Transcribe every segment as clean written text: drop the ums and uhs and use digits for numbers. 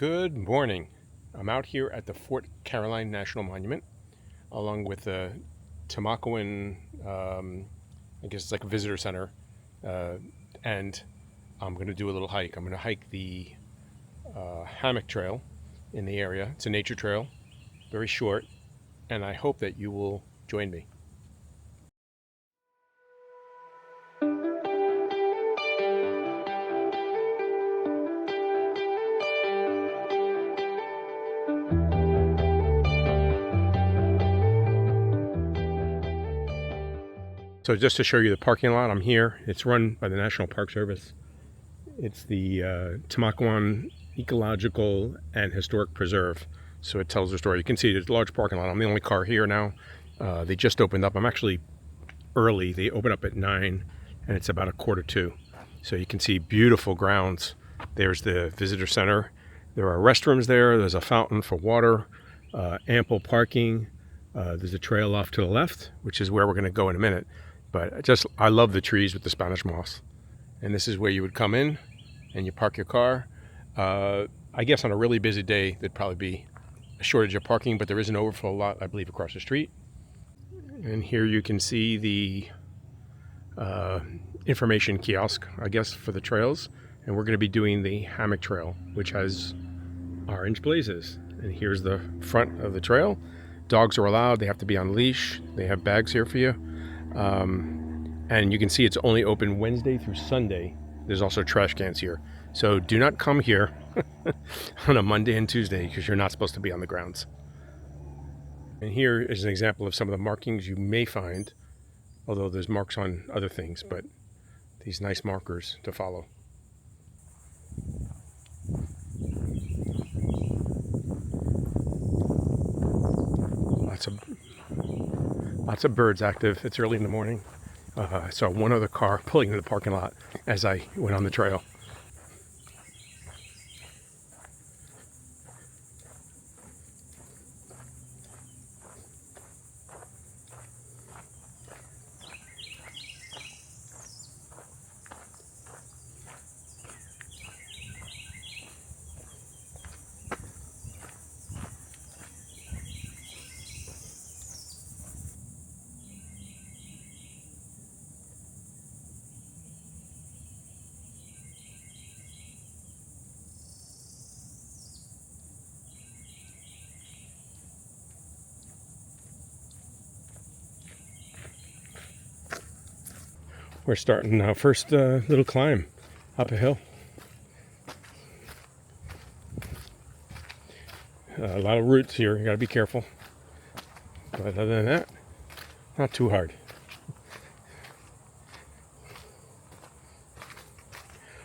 Good morning. I'm out here at the Fort Caroline National Monument along with the Timucuan, I guess it's like a visitor center, and I'm going to do a little hike. I'm going to hike the Hammock Trail in the area. It's a nature trail, very short, and I hope that you will join me. So just to show you the parking lot, I'm here. It's run by the National Park Service. It's the Timucuan Ecological and Historic Preserve. So it tells the story. You can see there's a large parking lot. I'm the only car here now. They just opened up. I'm actually early. They open up at 9 and it's about 1:45. So you can see beautiful grounds. There's the visitor center. There are restrooms there. There's a fountain for water, ample parking. There's a trail off to the left, which is where we're going to go in a minute. But I love the trees with the Spanish moss. And this is where you would come in and you park your car. I guess on a really busy day, there'd probably be a shortage of parking, but there is an overflow lot, I believe, across the street. And here you can see the information kiosk, I guess, for the trails. And we're going to be doing the Hammock Trail, which has orange blazes. And here's the front of the trail. Dogs are allowed. They have to be on leash. They have bags here for you. And you can see it's only open Wednesday through Sunday. There's also trash cans here. So do not come here on a Monday and Tuesday because you're not supposed to be on the grounds. And here is an example of some of the markings you may find, although there's marks on other things, but these nice markers to follow. Lots of birds active. It's early in the morning. I saw one other car pulling into the parking lot as I went on the trail. We're starting our first little climb up a hill. A lot of roots here, you gotta be careful. But other than that, not too hard.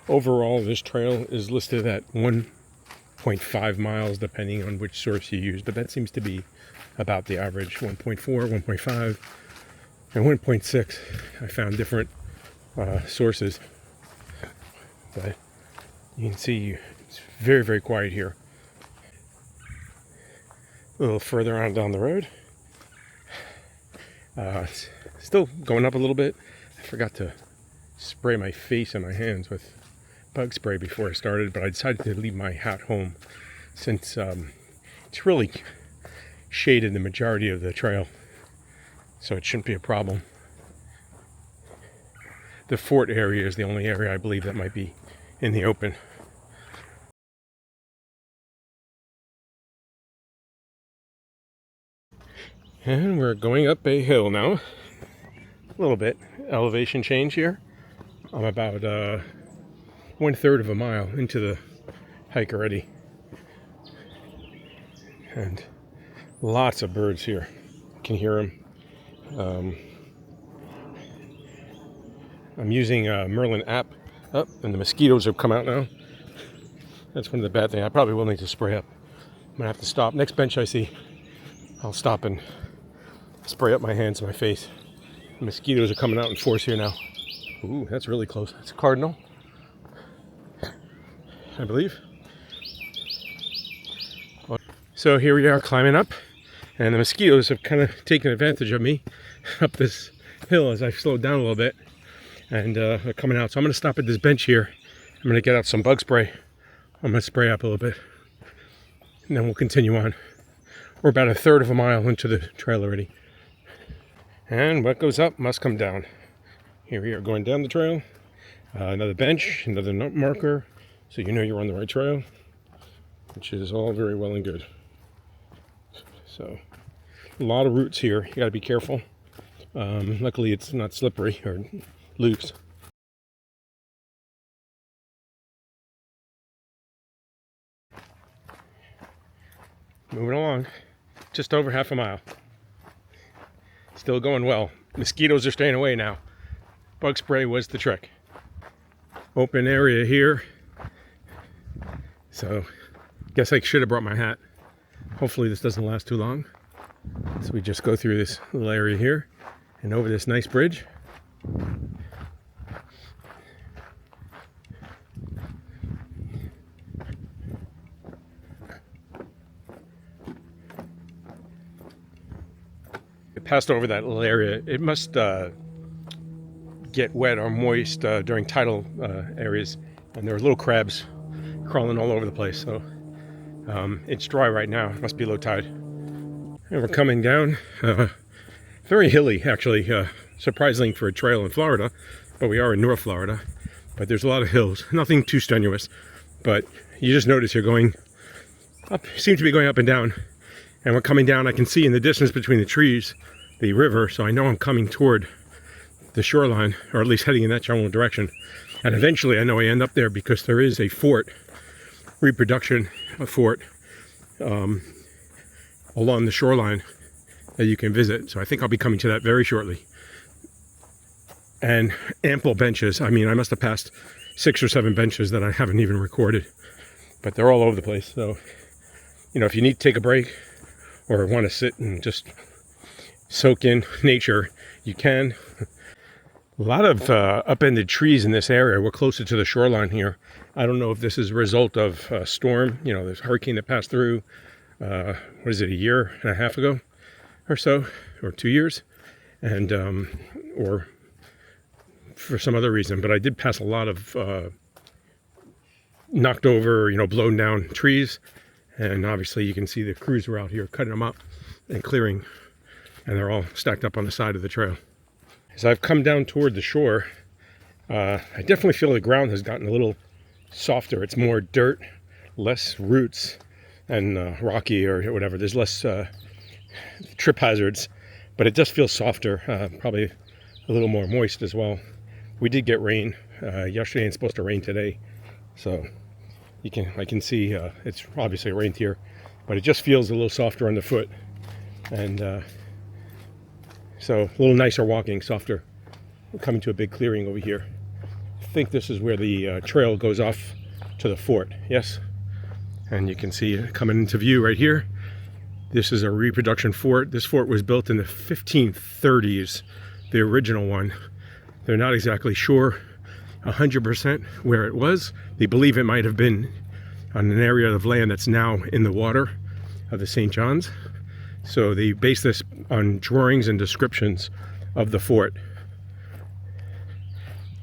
Overall, this trail is listed at 1.5 miles, depending on which source you use, but that seems to be about the average. 1.4, 1.5, and 1.6. I found different sources, but you can see it's very, very quiet here. A little further on down the road, it's still going up a little bit. I forgot to spray my face and my hands with bug spray before I started, but I decided to leave my hat home since it's really shaded the majority of the trail, so it shouldn't be a problem. The fort area is the only area I believe that might be in the open. And we're going up a hill now. A little bit elevation change here. I'm about 1/3 of a mile into the hike already. And lots of birds here. You can hear them. I'm using a Merlin app up, and the mosquitoes have come out now. That's one of the bad things. I probably will need to spray up. I'm gonna have to stop. Next bench I see, I'll stop and spray up my hands and my face. The mosquitoes are coming out in force here now. Ooh, that's really close. That's a cardinal, I believe. So here we are climbing up, and the mosquitoes have kind of taken advantage of me up this hill as I've slowed down a little bit. And they're coming out. So I'm going to stop at this bench here. I'm going to get out some bug spray. I'm going to spray up a little bit. and then we'll continue on. We're about a third of a mile into the trail already. And what goes up must come down. Here we are going down the trail. Another bench, another marker, so you know you're on the right trail, which is all very well and good. So, a lot of roots here. You got to be careful. Luckily, it's not slippery or loose. Moving along, just over half a mile. Still going well. Mosquitoes are staying away now. Bug spray was the trick. Open area here. So, guess I should have brought my hat. Hopefully this doesn't last too long. So we just go through this little area here and over this nice bridge. It passed over that little area. It must get wet or moist during tidal areas, and there are little crabs crawling all over the place. So it's dry right now. It must be low tide. And we're coming down. Very hilly, actually, surprising for a trail in Florida, but we are in North Florida. But there's a lot of hills. Nothing too strenuous, but you just notice you're going up. Seem to be going up and down. And we're coming down. I can see in the distance between the trees the river, so I know I'm coming toward the shoreline, or at least heading in that general direction. And eventually I know I end up there because there is a fort, reproduction fort, along the shoreline that you can visit. So I think I'll be coming to that very shortly. And ample benches. I mean, I must have passed 6 or 7 benches that I haven't even recorded, but they're all over the place. So, you know, if you need to take a break or want to sit and just soak in nature, you can. A lot of upended trees in this area. We're closer to the shoreline here. I don't know if this is a result of a storm, you know, this hurricane that passed through, what is it, a year and a half ago or so, or 2 years, and or for some other reason. But I did pass a lot of knocked over, you know, blown down trees, and obviously you can see the crews were out here cutting them up and clearing, and they're all stacked up on the side of the trail. As I've come down toward the shore, I definitely feel the ground has gotten a little softer. It's more dirt, less roots, and rocky or whatever. There's less trip hazards, but it just feels softer, probably a little more moist as well. We did get rain yesterday and it's supposed to rain today. So I can see it's obviously rained here, but it just feels a little softer on the foot. And so a little nicer walking, softer. We're coming to a big clearing over here. I think this is where the trail goes off to the fort, yes? And you can see it coming into view right here. This is a reproduction fort. This fort was built in the 1530s, the original one. They're not exactly sure 100% where it was. They believe it might have been on an area of land that's now in the water of the St. John's. So they base this on drawings and descriptions of the fort.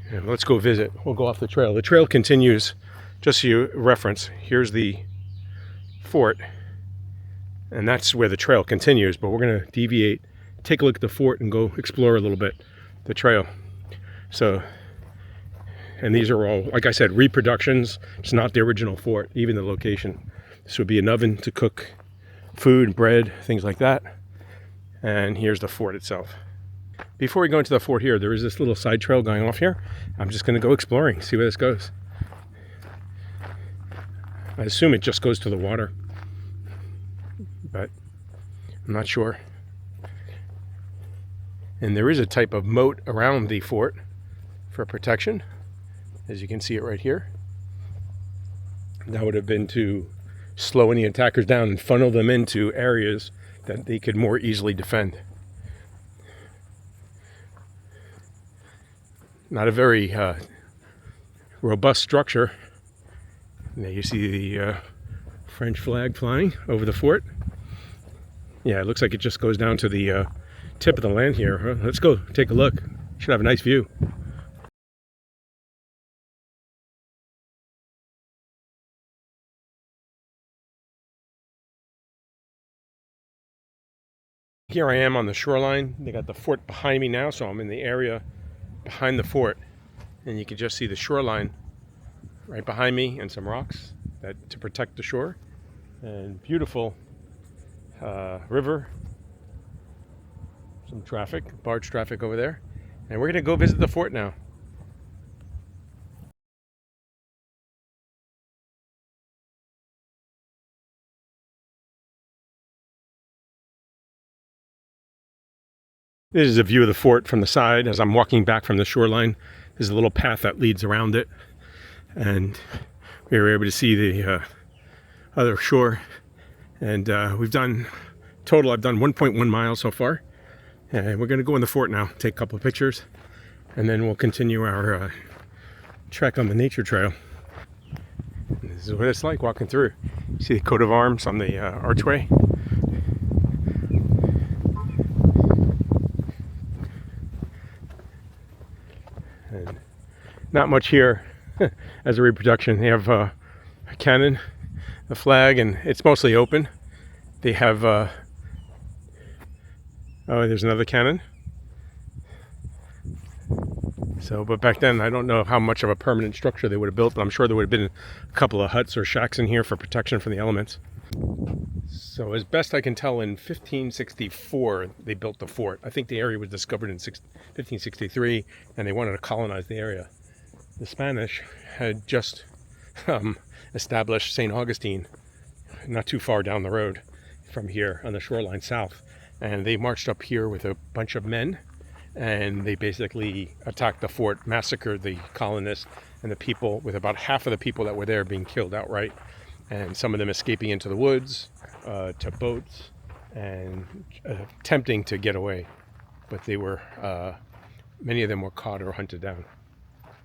And let's go visit. We'll go off the trail. The trail continues, just so you reference, here's the fort, and that's where the trail continues, but we're going to deviate, take a look at the fort, and go explore a little bit the trail. So, and these are all, like I said, reproductions. It's not the original fort, even the location. This would be an oven to cook food, bread, things like that. And here's the fort itself. Before we go into the fort here, there is this little side trail going off here. I'm just going to go exploring, see where this goes. I assume it just goes to the water, but I'm not sure. And there is a type of moat around the fort for protection, as you can see it right here. That would have been to slow any attackers down and funnel them into areas that they could more easily defend. Not a very robust structure. There you see the French flag flying over the fort. Yeah, it looks like it just goes down to the tip of the land here. Let's go take a look. Should have a nice view. Here I am on the shoreline. They got the fort behind me now, so I'm in the area behind the fort. And you can just see the shoreline right behind me and some rocks that to protect the shore. And beautiful river. Some traffic, barge traffic over there. And we're going to go visit the fort now. This is a view of the fort from the side as I'm walking back from the shoreline. There's a little path that leads around it. And we were able to see the other shore. And we've done, total, I've done 1.1 miles so far. And we're going to go in the fort now, take a couple of pictures. And then we'll continue our trek on the nature trail. And this is what it's like walking through. See the coat of arms on the archway. And not much here as a reproduction. They have a cannon, a flag, and it's mostly open. They have, oh, there's another cannon. So, but back then, I don't know how much of a permanent structure they would have built, but I'm sure there would have been a couple of huts or shacks in here for protection from the elements. So as best I can tell, in 1564, they built the fort. I think the area was discovered in 1563, and they wanted to colonize the area. The Spanish had just established St. Augustine, not too far down the road from here on the shoreline south. And they marched up here with a bunch of men, and they basically attacked the fort, massacred the colonists and the people, with about half of the people that were there being killed outright, and some of them escaping into the woods, to boats, and attempting to get away. But they were, many of them were caught or hunted down.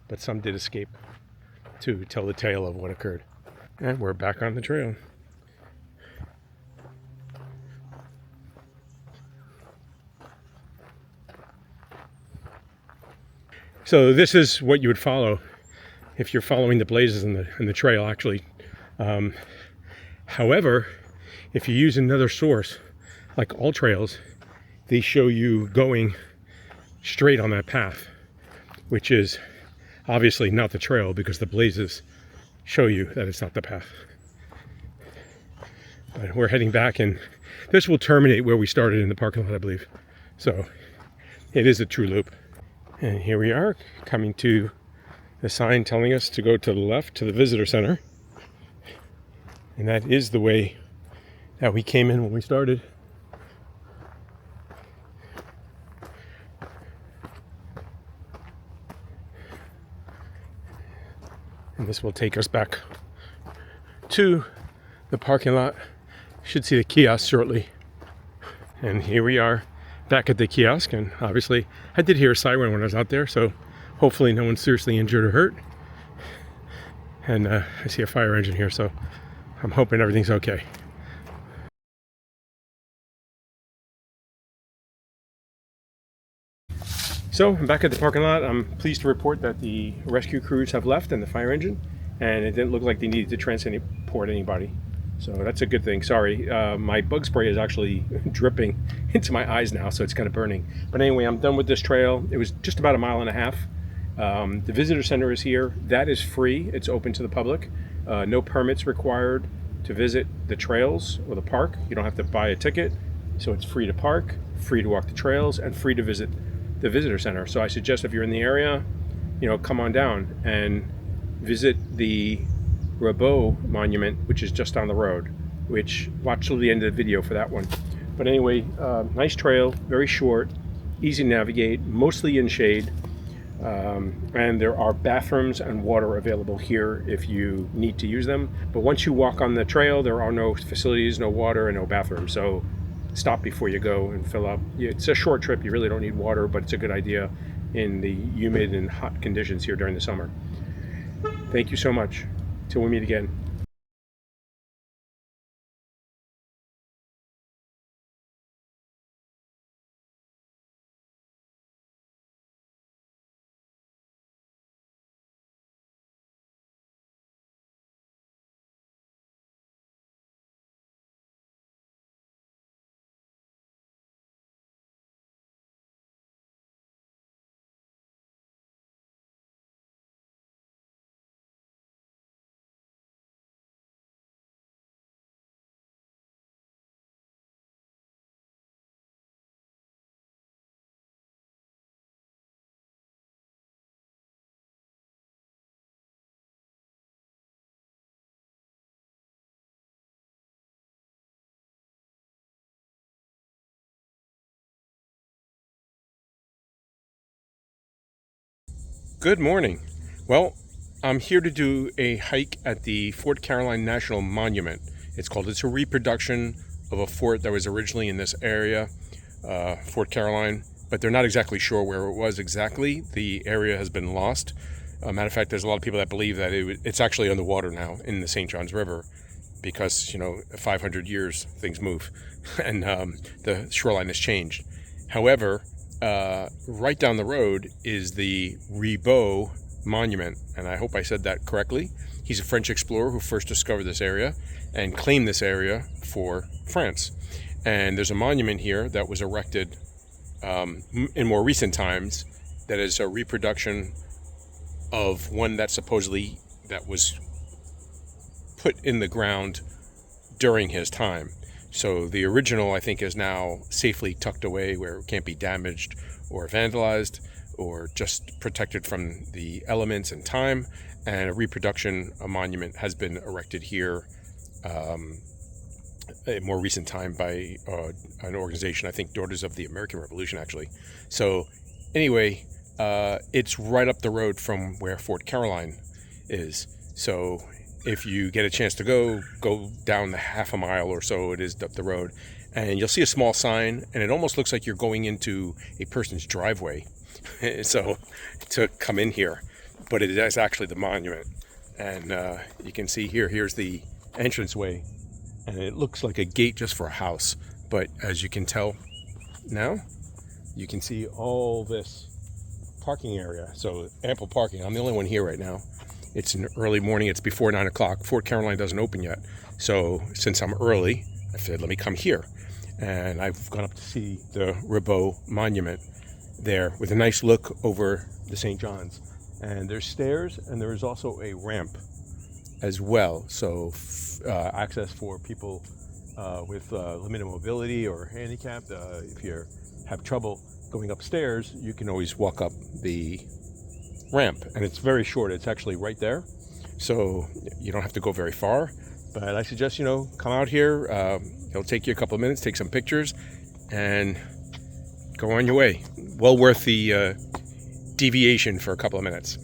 But some did escape to tell the tale of what occurred. And we're back on the trail. So this is what you would follow if you're following the blazes in the trail, actually. However, if you use another source, like all trails, they show you going straight on that path, which is obviously not the trail because the blazes show you that it's not the path. But we're heading back, and this will terminate where we started in the parking lot, I believe. So it is a true loop. And here we are, coming to the sign telling us to go to the left to the visitor center. And that is the way that we came in when we started. And this will take us back to the parking lot. Should see the kiosk shortly. And here we are back at the kiosk, and obviously I did hear a siren when I was out there, so hopefully no one's seriously injured or hurt. And I see a fire engine here, so I'm hoping everything's okay. So I'm back at the parking lot. I'm pleased to report that the rescue crews have left and the fire engine, and it didn't look like they needed to transport anybody. So that's a good thing. Sorry, my bug spray is actually dripping into my eyes now, so it's kind of burning. But anyway, I'm done with this trail. It was just about 1.5 miles. The visitor center is here. That is free. It's open to the public. No permits required to visit the trails or the park. You don't have to buy a ticket. So it's free to park, free to walk the trails, and free to visit the visitor center. So I suggest if you're in the area, come on down and visit the Rabot monument, which is just down the road, watch till the end of the video for that one. But anyway, nice trail, very short, easy to navigate, mostly in shade, and there are bathrooms and water available here if you need to use them. But once you walk on the trail, there are no facilities, no water, and no bathrooms. So stop before you go and fill up. It's a short trip, you really don't need water, but it's a good idea in the humid and hot conditions here during the summer. Thank you so much. Till we meet again. Good morning. Well, I'm here to do a hike at the Fort Caroline National Monument. It's a reproduction of a fort that was originally in this area, Fort Caroline, but they're not exactly sure where it was exactly. The area has been lost. Matter of fact, there's a lot of people that believe that it's actually underwater now in the St. Johns River because, 500 years things move and the shoreline has changed. However, right down the road is the Ribaud Monument, and I hope I said that correctly. He's a French explorer who first discovered this area and claimed this area for France. And there's a monument here that was erected in more recent times that is a reproduction of one that was put in the ground during his time. So the original, I think, is now safely tucked away where it can't be damaged or vandalized or just protected from the elements and time. And a monument has been erected here in more recent time by an organization, I think Daughters of the American Revolution, actually. So anyway, it's right up the road from where Fort Caroline is. So if you get a chance to go down the half a mile or so it is up the road, and you'll see a small sign, and it almost looks like you're going into a person's driveway. So to come in here, but it is actually the monument. And you can see here's the entranceway, and it looks like a gate just for a house. But as you can tell now, you can see all this parking area. So ample parking. I'm the only one here right now. It's an early morning. It's before 9 o'clock. Fort Caroline doesn't open yet. So since I'm early, I said, let me come here. And I've gone up to see the Ribaud Monument there with a nice look over the St. John's. And there's stairs, and there is also a ramp as well. So access for people with limited mobility or handicapped. If you have trouble going upstairs, you can always walk up the ramp, and it's very short. It's actually right there, so you don't have to go very far. But I suggest come out here. It'll take you a couple of minutes, take some pictures, and go on your way. Well worth the deviation for a couple of minutes.